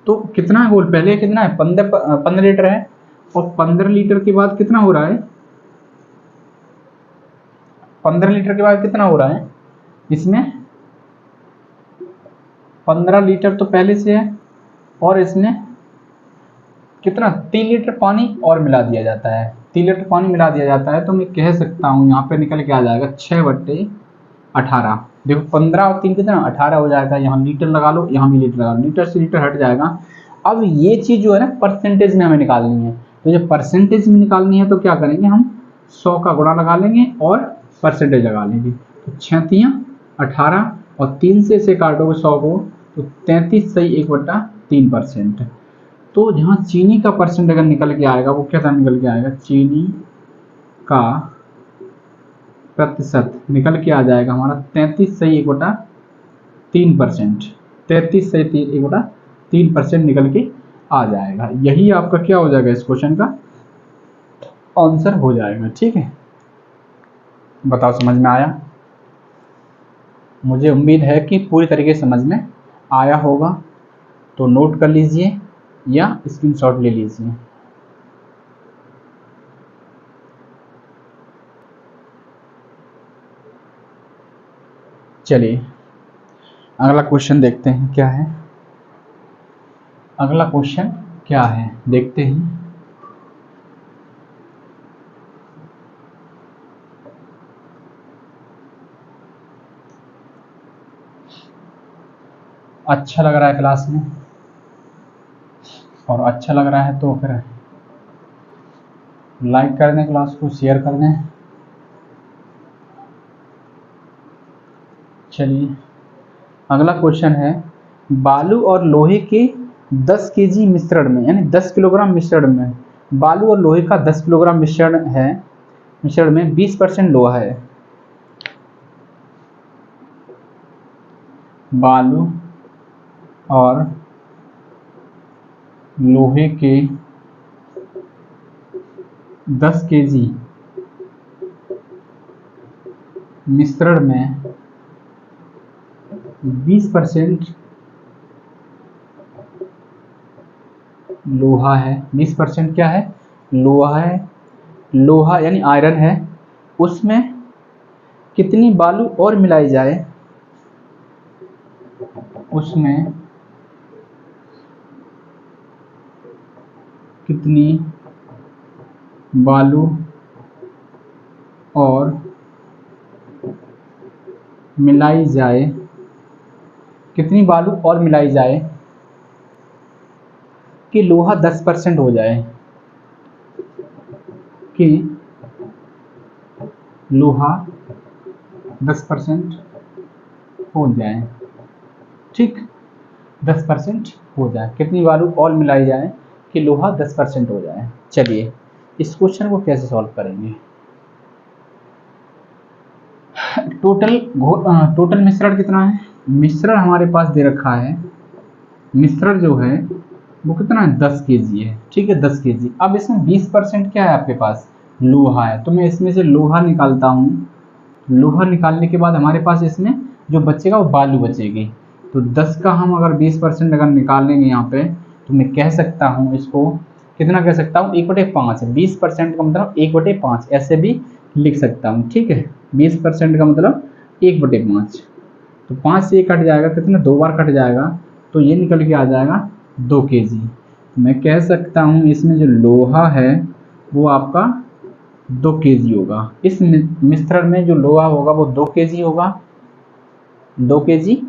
तो कितना है घोल, पहले कितना है, 15 लीटर है, और 15 लीटर के बाद कितना हो रहा है, 15 लीटर के बाद कितना हो रहा है इसमें, 15 लीटर तो पहले से है, और इसमें कितना, 3 लीटर पानी और मिला दिया जाता है, 3 लीटर पानी मिला दिया जाता है। तो मैं कह सकता हूँ यहाँ पे निकल के आ जाएगा 6/18। देखो 15 और 3 कितना, 18 हो जाएगा, यहाँ लीटर लगा लो, यहाँ भी लीटर लगा लो, लीटर से लीटर हट जाएगा। अब ये चीज़ जो है ना परसेंटेज में हमें निकालनी है, तो जब परसेंटेज में निकालनी है तो क्या करेंगे हम, 100 का गुणा लगा लेंगे और परसेंटेज लगा लेंगे। तो 6×3 = 18 और 3 से इसे काटोगे 100 को तो 33 सही 1/3%। तो जहाँ चीनी का परसेंट अगर निकल के आएगा वो क्या निकल के आएगा, चीनी का प्रतिशत निकल के आ जाएगा हमारा 33 सही 1/3%, 33 सही 1/3% निकल के आ जाएगा। यही आपका क्या हो जाएगा, इस क्वेश्चन का आंसर हो जाएगा। ठीक है, बताओ समझ में आया, मुझे उम्मीद है कि पूरी तरीके से समझ में आया होगा। तो नोट कर लीजिए या स्क्रीनशॉट ले लीजिए। चलिए अगला क्वेश्चन देखते हैं क्या है, अगला क्वेश्चन क्या है देखते हैं। अच्छा लग रहा है क्लास में, और अच्छा लग रहा है तो फिर लाइक कर दें, क्लास को शेयर कर दें। चलिए अगला क्वेश्चन है, बालू और लोहे के 10 kg मिश्रण में, यानी 10 किलोग्राम मिश्रण में, बालू और लोहे का 10 किलोग्राम मिश्रण है, मिश्रण में 20% लोहा है। बालू और लोहे के 10 केजी मिश्रण में 20% लोहा है, 20% क्या है, लोहा है, लोहा यानी आयरन है, उसमें कितनी बालू और मिलाई जाए, उसमें कितनी बालू और मिलाई जाए, कितनी बालू और मिलाई जाए कि लोहा 10% हो जाए, कि लोहा 10% हो जाए, ठीक, 10% हो जाए, कितनी बालू और मिलाई जाए कि लोहा 10% हो जाए। चलिए इस क्वेश्चन को कैसे सॉल्व करेंगे। टोटल मिश्रण कितना है, मिश्रण हमारे पास दे रखा है, मिश्रण जो है वो कितना है, 10 केजी है, ठीक है, 10 केजी। अब इसमें 20% क्या है आपके पास, लोहा है, तो मैं इसमें से लोहा निकालता हूँ, लोहा निकालने के बाद हमारे पास इसमें जो बचेगा वो बालू बचेगी, तो 10 का हम अगर 20% अगर निकाल लेंगे यहाँ पे, तो मैं कह सकता हूँ इसको कितना कह सकता हूँ, 1/5, 20% का मतलब 1/5 ऐसे भी लिख सकता हूँ, ठीक है, 20% का मतलब 1/5, तो 5 से 1 कट जाएगा, कितना 2 बार कट जाएगा, तो ये निकल के आ जाएगा 2 केजी। मैं कह सकता हूँ इसमें जो लोहा है वो आपका 2 केजी होगा, इस मिश्रण में जो लोहा होगा वो 2 केजी होगा, 2 केजी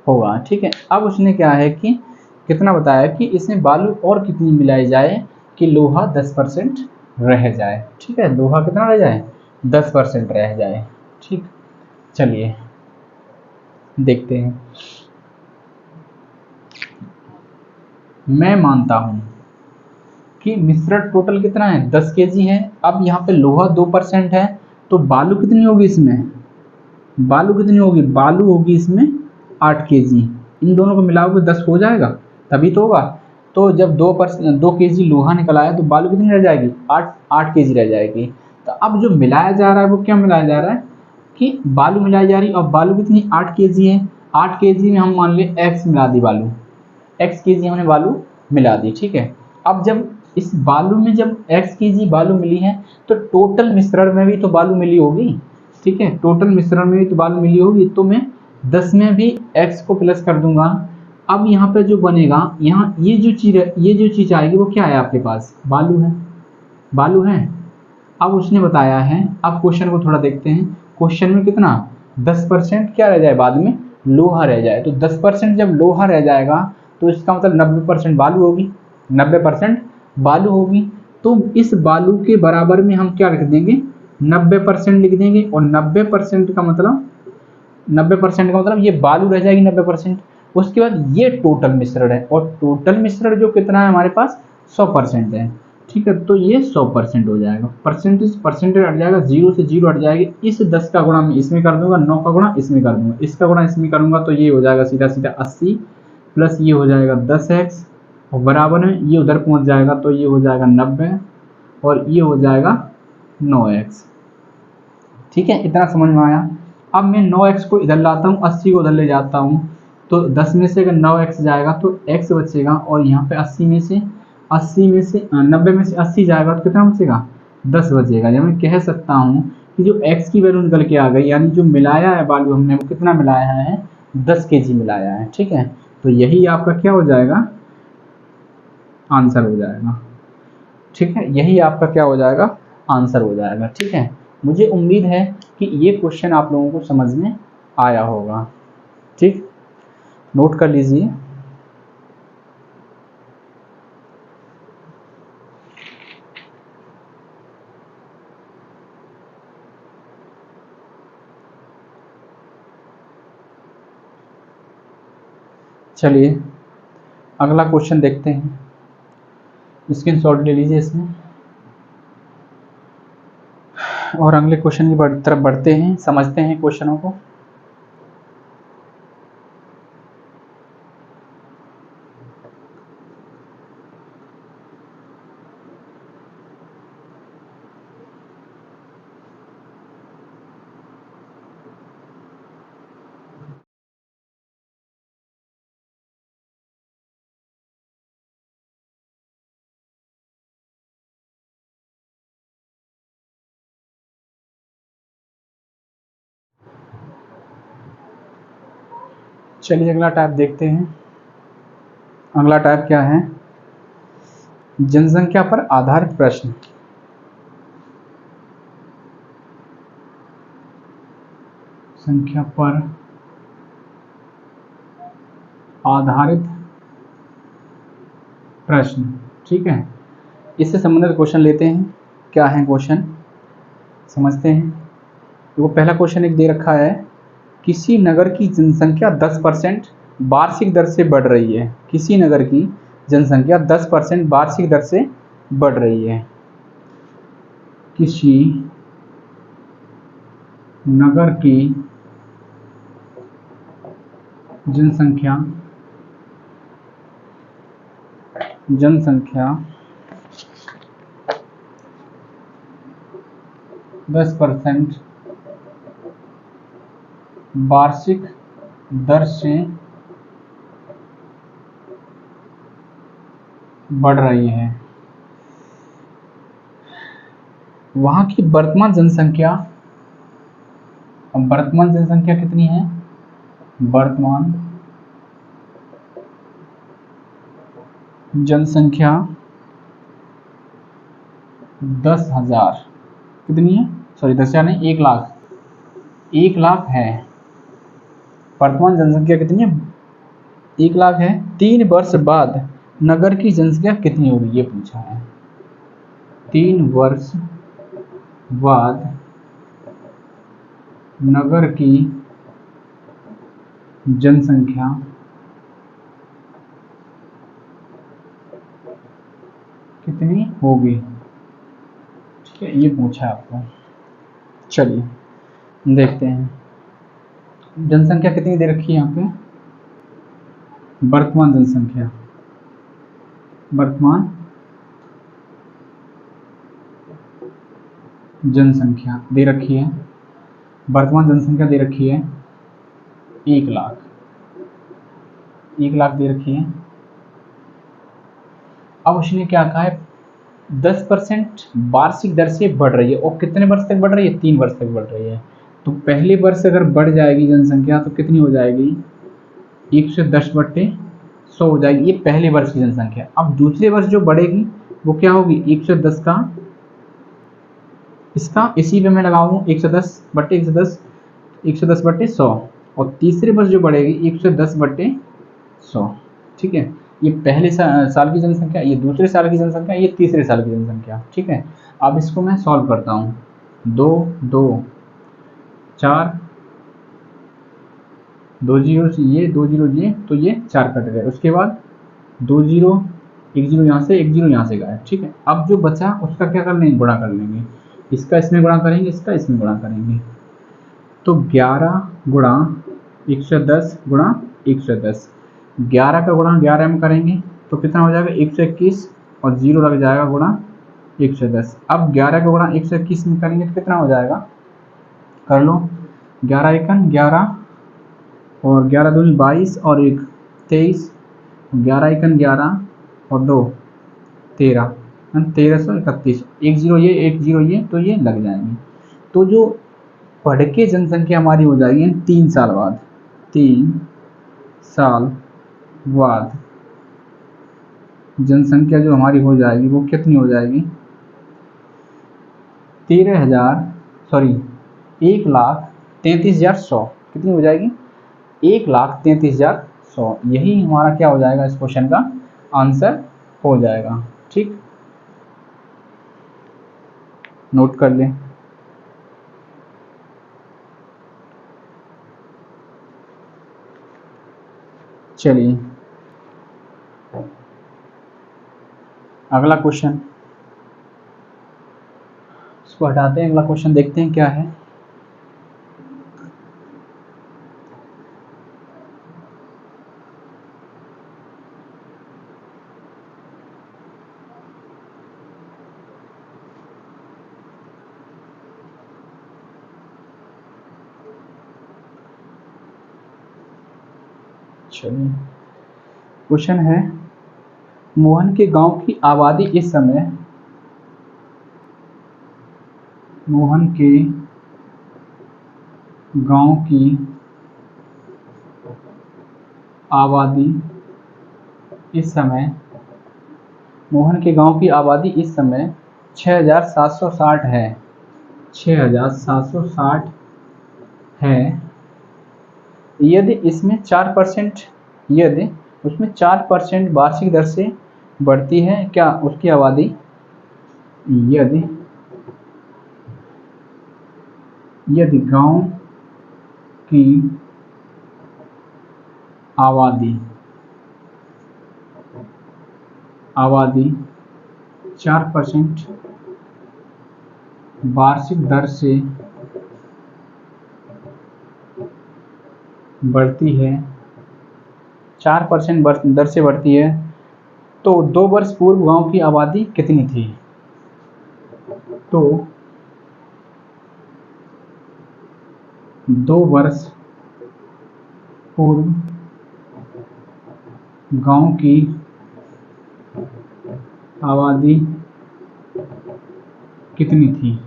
होगा, ठीक है। अब उसने क्या है कि कितना बताया कि इसमें बालू और कितनी मिलाई जाए कि लोहा 10% रह जाए, ठीक है, लोहा कितना रह जाए, 10% रह जाए, ठीक। चलिए देखते हैं। मैं मानता हूं कि मिश्रण टोटल कितना है, 10 केजी है, अब यहाँ पे लोहा 2% है, तो बालू कितनी होगी इसमें, बालू कितनी होगी, बालू होगी इसमें 8 केजी, इन दोनों को मिलाओगे 10 हो जाएगा, तभी तो होगा। तो जब 2 केजी लोहा निकल आया तो बालू कितनी रह जाएगी, 8 केजी रह जाएगी। तो अब जो मिलाया जा रहा है वो क्या मिलाया जा रहा है कि बालू मिलाई जा रही है, और बालू कितनी 8 केजी है, 8 केजी में हम मान लें एक्स मिला दी बालू, एक्स केजी हमने बालू मिला दी, ठीक है। अब जब इस बालू में जब एक्स केजी बालू मिली है तो टोटल मिश्रण में भी तो बालू मिली होगी, ठीक है, टोटल मिश्रण में भी तो बालू मिली होगी, तो मैं 10 में भी x को प्लस कर दूंगा। अब यहाँ पे जो बनेगा, यहाँ ये जो चीज आएगी वो क्या है आपके पास, बालू है, बालू है। अब उसने बताया है, अब क्वेश्चन को थोड़ा देखते हैं, क्वेश्चन में कितना 10% क्या रह जाए बाद में, लोहा रह जाए, तो 10% जब लोहा रह जाएगा तो इसका मतलब 90% बालू होगी, 90% बालू होगी, तो इस बालू के बराबर में हम क्या लिख देंगे, 90% लिख देंगे, और 90% का मतलब 90% का मतलब ये बालू रह जाएगी 90%। उसके बाद ये टोटल मिश्रण है, और टोटल मिश्रण जो कितना है हमारे पास 100% है, ठीक है, तो ये 100% हो जाएगा, परसेंटेज हट जाएगा, 0 से 0 हट जाएगी, इस 10 का गुणा मैं इसमें कर दूंगा, 9 का गुणा इसमें कर दूंगा, इसका गुणा इसमें करूंगा, तो ये हो जाएगा सीधा सीधा 80 प्लस ये हो जाएगा 10x, और बराबर में ये उधर पहुंच जाएगा तो ये हो जाएगा 90, और ये हो जाएगा 9x, ठीक है, इतना समझ में आया। अब मैं 9x को इधर लाता हूँ, 80 को उधर ले जाता हूँ, तो 10 में से अगर 9x जाएगा तो x बचेगा, और यहाँ पे 90 में से 80 जाएगा तो कितना बचेगा, 10 बचेगा। या मैं कह सकता हूँ कि जो x की वैल्यू निकल के आ गई, यानी जो मिलाया है बालू हमने वो कितना मिलाया है, 10 केजी मिलाया है, ठीक है, तो यही आपका क्या हो जाएगा, आंसर हो जाएगा, ठीक है, यही आपका क्या हो जाएगा, आंसर हो जाएगा, ठीक है। मुझे उम्मीद है कि ये क्वेश्चन आप लोगों को समझ में आया होगा, ठीक, नोट कर लीजिए। चलिए अगला क्वेश्चन देखते हैं, स्क्रीनशॉट ले लीजिए इसमें, और अगले क्वेश्चन की तरफ बढ़ते हैं, समझते हैं क्वेश्चनों को। चलिए अगला टाइप देखते हैं। अगला टाइप क्या है? जनसंख्या पर आधारित प्रश्न। संख्या पर आधारित प्रश्न, ठीक है। इससे संबंधित क्वेश्चन लेते हैं। क्या है क्वेश्चन, समझते हैं। तो पहला क्वेश्चन एक दे रखा है, किसी नगर की जनसंख्या 10% वार्षिक दर से बढ़ रही है। किसी नगर की जनसंख्या 10% वार्षिक दर से बढ़ रही है। किसी नगर की जनसंख्या 10% वार्षिक दर से बढ़ रही है। वहां की वर्तमान जनसंख्या, वर्तमान जनसंख्या कितनी है? वर्तमान जनसंख्या 10,000 कितनी है? सॉरी 10,000 नहीं, 1,00,000। 1,00,000 है। वर्तमान जनसंख्या कितनी है? 1,00,000 है। 3 वर्ष बाद नगर की जनसंख्या कितनी होगी, ये पूछा है। 3 वर्ष बाद नगर की जनसंख्या कितनी होगी, ठीक है, ये पूछा है आपको। चलिए देखते हैं जनसंख्या कितनी दे रखी है यहाँ पे। वर्तमान जनसंख्या, वर्तमान जनसंख्या दे रखी है। वर्तमान जनसंख्या दे रखी है 1,00,000। 1,00,000 दे रखी है। अब उसने क्या कहा है, 10% वार्षिक दर से बढ़ रही है। और कितने वर्ष तक बढ़ रही है? 3 वर्ष तक बढ़ रही है। तो पहले वर्ष अगर बढ़ जाएगी जनसंख्या तो कितनी हो जाएगी? 110/100 हो जाएगी। ये पहले वर्ष की जनसंख्या। अब दूसरे वर्ष जो बढ़ेगी वो क्या होगी? 110 का इसका इसी पे मैं लगाऊँ 110/110, 110/100। और तीसरे वर्ष जो बढ़ेगी 110/100, ठीक है। ये पहले साल की जनसंख्या, ये दूसरे साल की जनसंख्या, ये तीसरे साल की जनसंख्या, ठीक है। अब इसको मैं सॉल्व करता हूँ। 2 2 4, 2 जीरो ये, 2 जीरो ये, तो ये 4 कट गए। उसके बाद 2 जीरो, 1 जीरो यहाँ से, 1 जीरो यहाँ से गए, ठीक है। अब जो बचा उसका क्या कर लेंगे? गुणा कर लेंगे। इसका इसमें गुणा करेंगे, इसका इसमें गुणा करेंगे। तो 11 गुणा 110 गुणा 110, 11 का गुणा 11 में करेंगे तो कितना हो जाएगा? 121, और जीरो लग जाएगा गुणा 110। अब 11 का गुणा 121 में करेंगे तो कितना हो जाएगा? कर लो। 11 एकन 11, और 11 दूनी 22, और 1 23, 11 एकन 11, और 2 13, 1331। 1 जीरो ये, 1 जीरो ये, तो ये लग जाएंगे। तो जो बढ़ के जनसंख्या हमारी हो जाएगी 3 साल बाद। 3 साल बाद जनसंख्या जो हमारी हो जाएगी वो कितनी हो जाएगी? 1,33,100। कितनी हो जाएगी? 1,33,100। यही हमारा क्या हो जाएगा? इस क्वेश्चन का आंसर हो जाएगा, ठीक। नोट कर लें। चलिए अगला क्वेश्चन, इसको हटाते हैं। अगला क्वेश्चन देखते हैं क्या है। चलिए क्वेश्चन है, मोहन के गांव की आबादी इस समय, मोहन के गांव की आबादी इस समय, मोहन के गांव की आबादी इस समय 6760 है, 6760 है। यदि इसमें 4%, यदि उसमें 4% वार्षिक दर से बढ़ती है क्या उसकी आबादी, यदि गांव की आबादी 4% वार्षिक दर से बढ़ती है, 4% दर से बढ़ती है, तो 2 वर्ष पूर्व गांव की आबादी कितनी थी? तो 2 वर्ष पूर्व गांव की आबादी कितनी थी?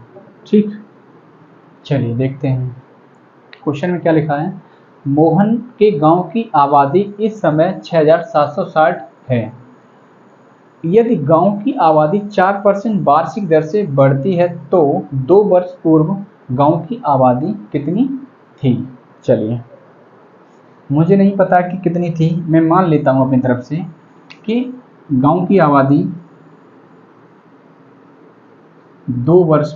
ठीक, चलिए देखते हैं क्वेश्चन में क्या लिखा है। मोहन के गांव की आबादी इस समय 6760 है। यदि गांव की आबादी 4% वार्षिक दर से बढ़ती है तो 2 वर्ष पूर्व गांव की आबादी कितनी थी? चलिए, मुझे नहीं पता कि कितनी थी, मैं मान लेता हूं अपनी तरफ से कि गांव की आबादी 2 वर्ष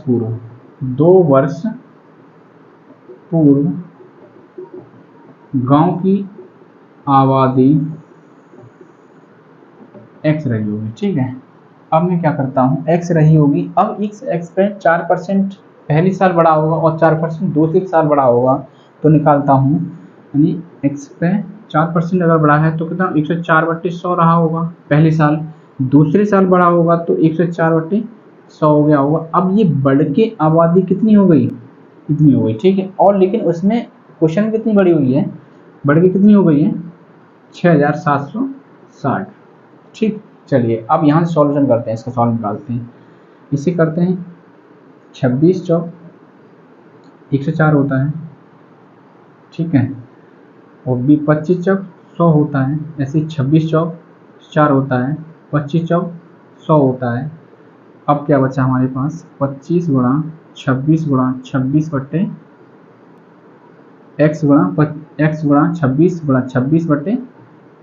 पूर्व गांव की आबादी x रही होगी। ठीक है, अब मैं क्या करता हूँ, x रही होगी, अब x पे 4% पहली साल बढ़ा होगा और 4% दूसरी साल बढ़ा होगा, तो निकालता हूँ, यानी x पे 4% अगर बढ़ा है तो कितना 104/100 रहा होगा पहली साल, दूसरी साल बढ़ा होगा तो 104/100 हो गया होगा। अब ये बढ़ के आबादी कितनी हो गई, इतनी हो गई। ठीक है, और लेकिन उसमें क्वेश्चन कितनी बड़ी हुई है, बढ़ के कितनी हो गई है 6760। ठीक, चलिए अब यहाँ से सॉल्यूशन करते हैं, इसका सॉल्व निकालते हैं। इसे करते हैं 26 चौक 104 होता है, ठीक है, और 25 चौक 100 होता है, ऐसे 26 चौक 4 होता है, 25 चौक 100 होता है। अब क्या बचा हमारे पास, 25 गुणा 26 गुणा 26 बट्टे x गुणा 26 गुणा 26 बट्टे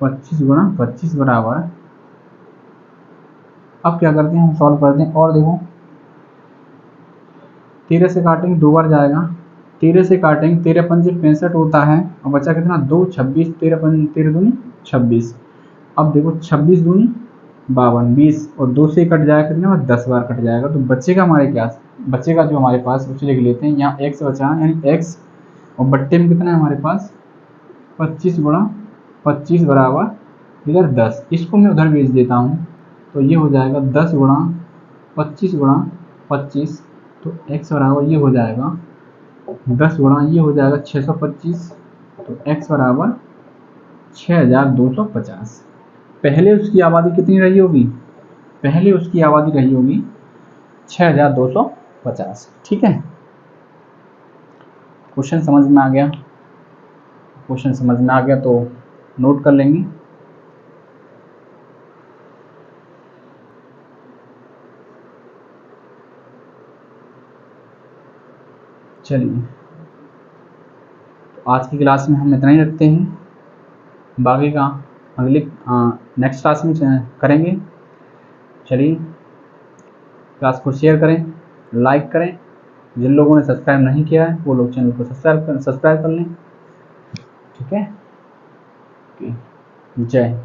25 गुणा 25 बराबर, अब क्या करते हैं हम सॉल्व करते हैं, और देखो 13 से काटेंगे 2 बार जाएगा, 13 से काटेंगे 13 पंजे 65 होता है, और बचा कितना 2, 26, 13 दूनी 26। अब देखो 26 दूनी 52, 20 और 2 से कट जाएगा कितना 10 बार कट जाएगा, तो बचेगा हमारे क्या, बचेगा जो हमारे पास उसे लिख लेते हैं, यहाँ x बचा, यानी x और बट्टे में कितना है हमारे पास 25 गुणा 25 बराबर इधर 10, इसको मैं उधर भेज देता हूँ, तो ये हो जाएगा 10 गुणा 25 गुणा 25, तो x बराबर ये हो जाएगा 10 गुणा ये हो जाएगा 625, तो x बराबर 6250। पहले उसकी आबादी कितनी रही होगी, पहले उसकी आबादी रही होगी 6250। ठीक है, क्वेश्चन समझ में आ गया, क्वेश्चन समझ में आ गया तो नोट कर लेंगे। चलिए, तो आज की क्लास में हम इतना ही रखते हैं, बाकी का अगले नेक्स्ट क्लास में करेंगे। चलिए, क्लास को शेयर करें, लाइक करें, जिन लोगों ने सब्सक्राइब नहीं किया है वो लोग चैनल को सब्सक्राइब कर लें। ठीक है, जय